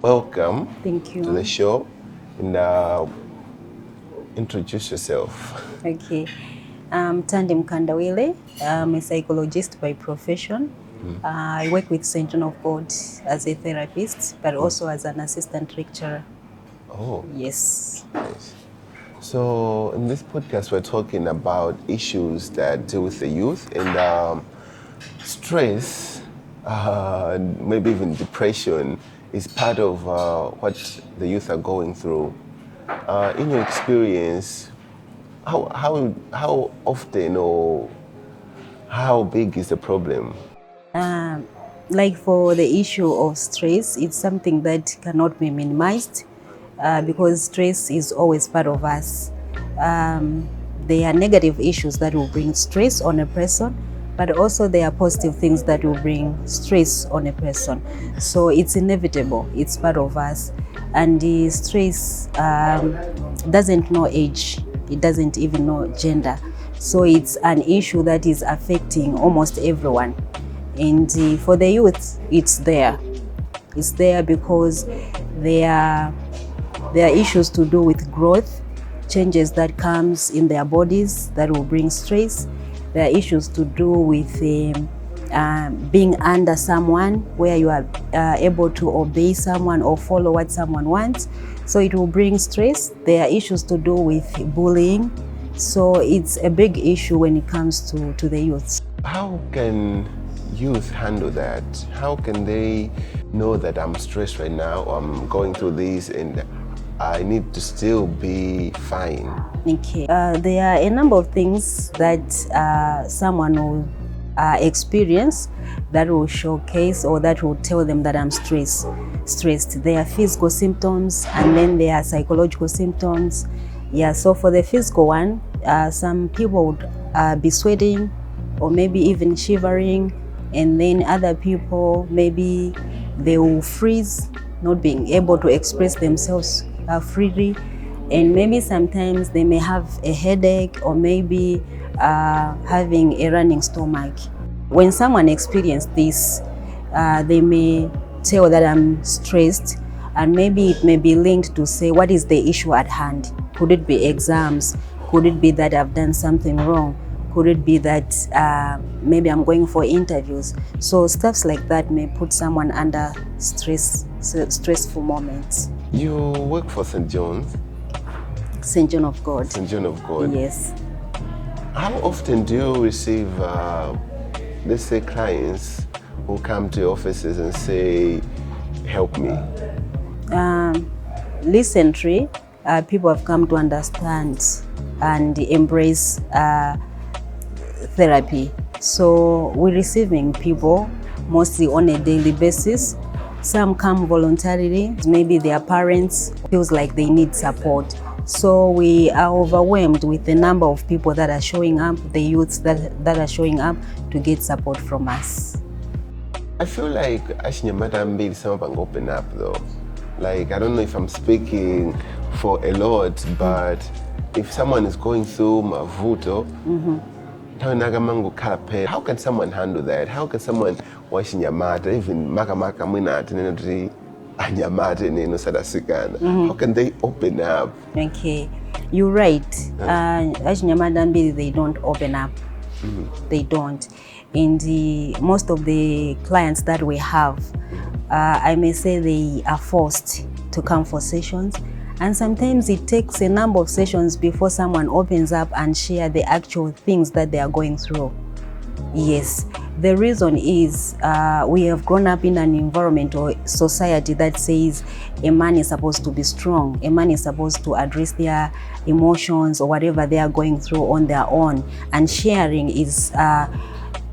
welcome Thank you. to the show, and introduce yourself. Okay. I'm Thandie Mkandawire. I'm a psychologist by profession. I work with St. John of God as a therapist, but also as an assistant lecturer. Oh, Yes. nice. So in this podcast, we're talking about issues that deal with the youth and stress, and maybe even depression is part of what the youth are going through. In your experience, how often or how big is the problem? Like for the issue of stress, it's something that cannot be minimized because stress is always part of us. There are negative issues that will bring stress on a person, but also there are positive things that will bring stress on a person. So it's inevitable, it's part of us. And the stress doesn't know age, it doesn't even know gender. So it's an issue that is affecting almost everyone. And for the youth, it's there. It's there because there are issues to do with growth, changes that comes in their bodies that will bring stress. There are issues to do with being under someone where you are able to obey someone or follow what someone wants. So it will bring stress. There are issues to do with bullying. So it's a big issue when it comes to the youth. How can youth handle that? How can they know that I'm stressed right now, or I'm going through this and I need to still be fine? Okay. There are a number of things that someone will experience that will showcase or that will tell them that I'm stressed. There are physical symptoms and then there are psychological symptoms. Yeah, so for the physical one, some people would be sweating or maybe even shivering, and then other people, maybe they will freeze, not being able to express themselves freely, and maybe sometimes they may have a headache or maybe having a running stomach. When someone experiences this, they may tell that I'm stressed, and maybe it may be linked to say, what is the issue at hand? Could it be exams? Could it be that I've done something wrong? Could it be that maybe I'm going for interviews? So stuffs like that may put someone under stressful moments. You work for St. John's? St. John of God. St. John of God. Yes. How often do you receive, let's say, clients who come to your offices and say, help me? Recently, people have come to understand and embrace therapy. So we're receiving people mostly on a daily basis. Some come voluntarily, maybe their parents feels like they need support. So we are overwhelmed with the number of people that are showing up, the youths that are showing up to get support from us. I feel like Ashinyamata some of open up though. Like, I don't know if I'm speaking for a lot, but if someone is going through mavuto, how can someone handle that? How can someone washinyamata, even makamaka mwinati nenoti anyamata neno sadasikana? How can they open up? Okay, you're right. Ashinyamata they don't open up. They don't. In most of the clients that we have, I may say they are forced to come for sessions, and sometimes it takes a number of sessions before someone opens up and share the actual things that they are going through. Yes, the reason is we have grown up in an environment or society that says a man is supposed to be strong, a man is supposed to address their emotions or whatever they are going through on their own, and sharing is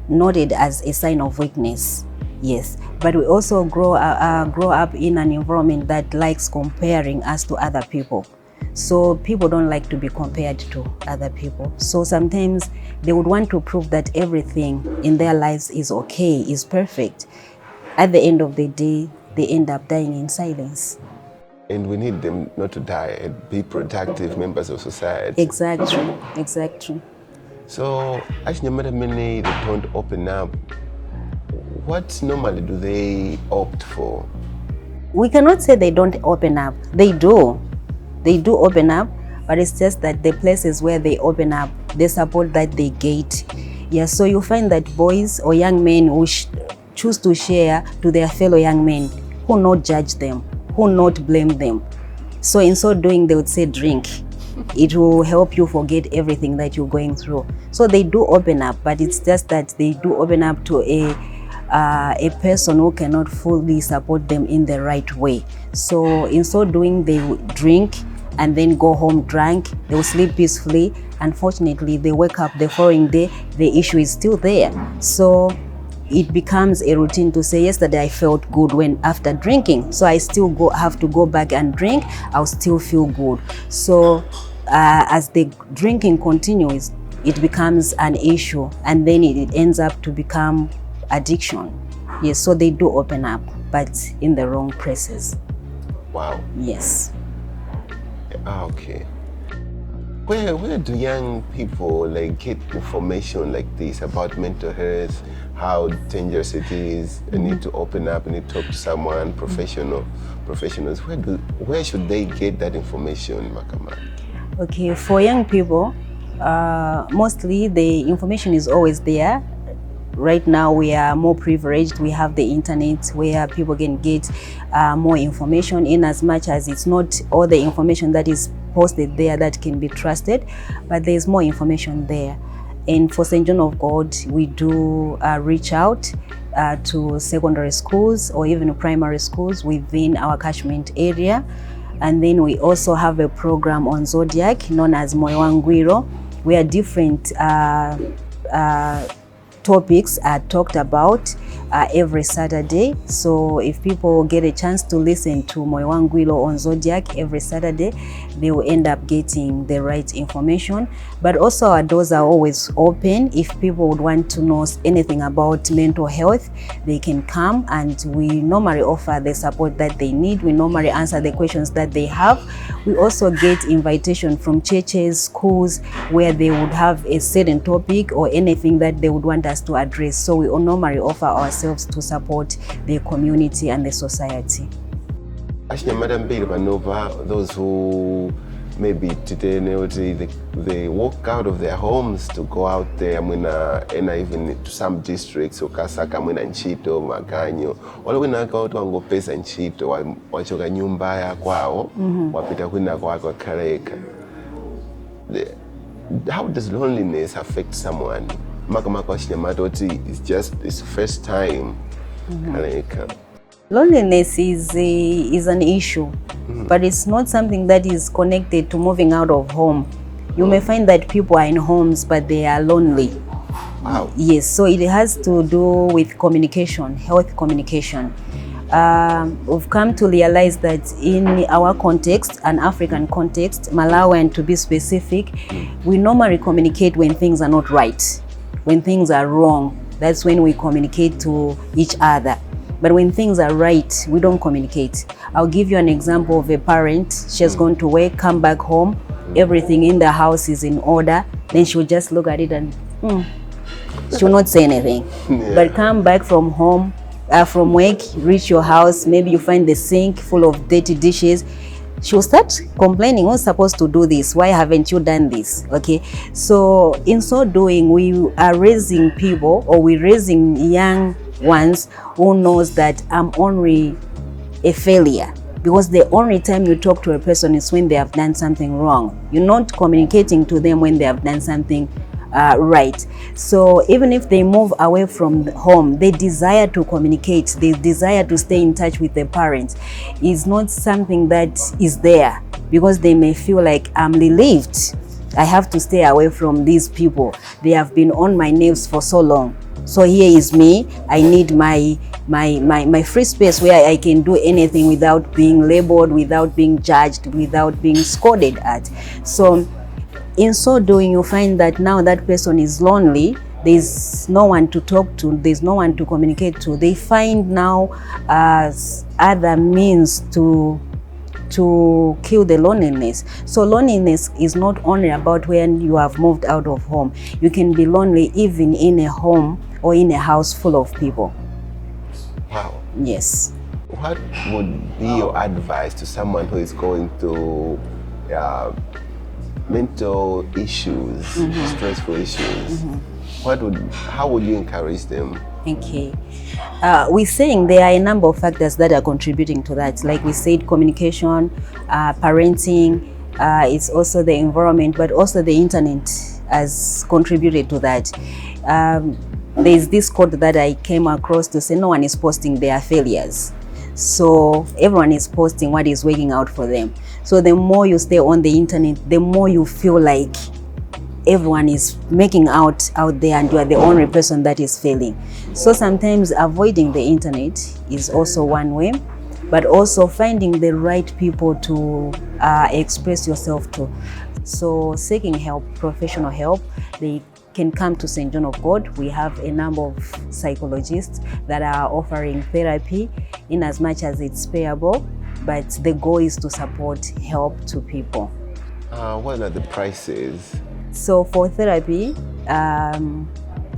noted as a sign of weakness. Yes, but we also grow up in an environment that likes comparing us to other people. So people don't like to be compared to other people. So sometimes they would want to prove that everything in their lives is okay, is perfect. At the end of the day, they end up dying in silence. And we need them not to die and be productive members of society. Exactly. So, as many they don't open up, what normally do they opt for? We cannot say they don't open up. They do. They do open up, but it's just that the places where they open up, the support that they get. Yeah, so you find that boys or young men who choose to share to their fellow young men, who not judge them, who not blame them. So in so doing, they would say drink. It will help you forget everything that you're going through. So they do open up, but it's just that they do open up to a person who cannot fully support them in the right way. So in so doing, they will drink and then go home drunk. They will sleep peacefully. Unfortunately, they wake up the following day, the issue is still there. So it becomes a routine to say, yesterday I felt good when after drinking, so I still have to go back and drink, I'll still feel good. So as the drinking continues, it becomes an issue, and then it ends up to become addiction. Yes, so they do open up, but in the wrong places. Wow. Yes. Okay. Where do young people like get information like this about mental health, how dangerous it is? I need to open up, I need to talk to someone professionals. Where should they get that information, Makama? Okay, for young people, mostly the information is always there. Right now we are more privileged. We have the internet where people can get more information, in as much as it's not all the information that is posted there that can be trusted, but there's more information there. And for St. John of God, we do reach out to secondary schools or even primary schools within our catchment area. And then we also have a program on Zodiac known as Mkandawire, where different topics are talked about every Saturday. So if people get a chance to listen to Mkandawire on Zodiac every Saturday, they will end up getting the right information. But also our doors are always open. If people would want to know anything about mental health, they can come, and we normally offer the support that they need. We normally answer the questions that they have. We also get invitation from churches, schools, where they would have a certain topic or anything that they would want us to address. So we normally offer ourselves to support the community and the society. Madam Banova, those who maybe today they walk out of their homes to go out there, and even to some districts, Okasaka, Nchito, Maganyo, wale wenaka watu wangopesa Nchito, wachoka nyumba ya kwao, wapita kwenda kwako Kareka. How does loneliness affect someone? It's just his first time. Loneliness is an issue, but it's not something that is connected to moving out of home. You may find that people are in homes, but they are lonely. Wow. Yes, so it has to do with communication, health communication. We've come to realize that in our context, an African context, Malawian to be specific, we normally communicate when things are not right, when things are wrong. That's when we communicate to each other. But when things are right, we don't communicate. I'll give you an example of a parent. She has gone to work, come back home, everything in the house is in order. Then she'll just look at it and she'll not say anything. Yeah. But come back from home, from work, reach your house, maybe you find the sink full of dirty dishes. She'll start complaining, who's supposed to do this? Why haven't you done this? Okay, so in so doing, we are raising people, or we're raising young ones who knows that I'm only a failure, because the only time you talk to a person is when they have done something wrong. You're not communicating to them when they have done something right. So even if they move away from home, they desire to communicate, they desire to stay in touch with their parents. It's not something that is there, because they may feel like, I'm relieved, I have to stay away from these people, they have been on my nerves for so long. So here is me, I need my free space where I can do anything without being labeled, without being judged, without being scolded at. So in so doing, you find that now that person is lonely, there's no one to talk to, there's no one to communicate to. They find now other means to kill the loneliness. So loneliness is not only about when you have moved out of home. You can be lonely even in a home or in a house full of people. Wow. Yes. what would be your advice to someone who is going through mental issues, stressful issues? How would you encourage them? Okay. We're saying there are a number of factors that are contributing to that. Like we said, communication, parenting, it's also the environment, but also the internet has contributed to that. There's this quote that I came across to say no one is posting their failures. So everyone is posting what is working out for them. So the more you stay on the internet, the more you feel like everyone is making out there and you are the only person that is failing. So sometimes avoiding the internet is also one way, but also finding the right people to express yourself to. So seeking help, professional help, they can come to St. John of God. We have a number of psychologists that are offering therapy in as much as it's payable, but the goal is to support help to people. What are the prices? So for therapy,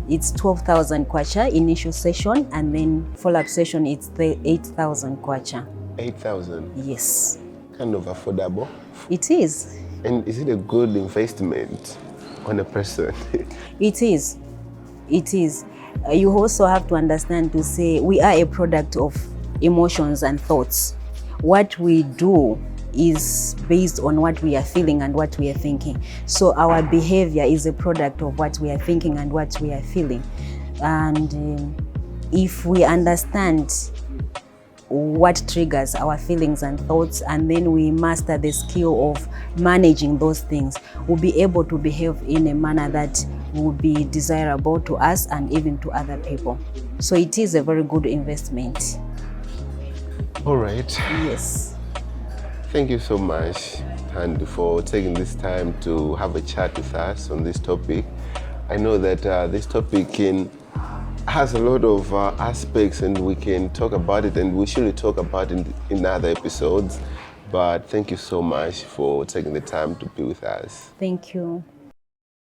it's 12,000 kwacha initial session, and then follow-up session it's 8,000 kwacha. 8,000? Yes. Kind of affordable. It is. And is it a good investment on a person? It is. It is. You also have to understand to say we are a product of emotions and thoughts. What we do is based on what we are feeling and what we are thinking. So our behavior is a product of what we are thinking and what we are feeling. And if we understand what triggers our feelings and thoughts, and then we master the skill of managing those things, we'll be able to behave in a manner that will be desirable to us and even to other people. So it is a very good investment. All right. Yes. Thank you so much, Thandie, for taking this time to have a chat with us on this topic. I know that this topic has a lot of aspects, and we can talk about it, and we should talk about it in other episodes. But thank you so much for taking the time to be with us. Thank you.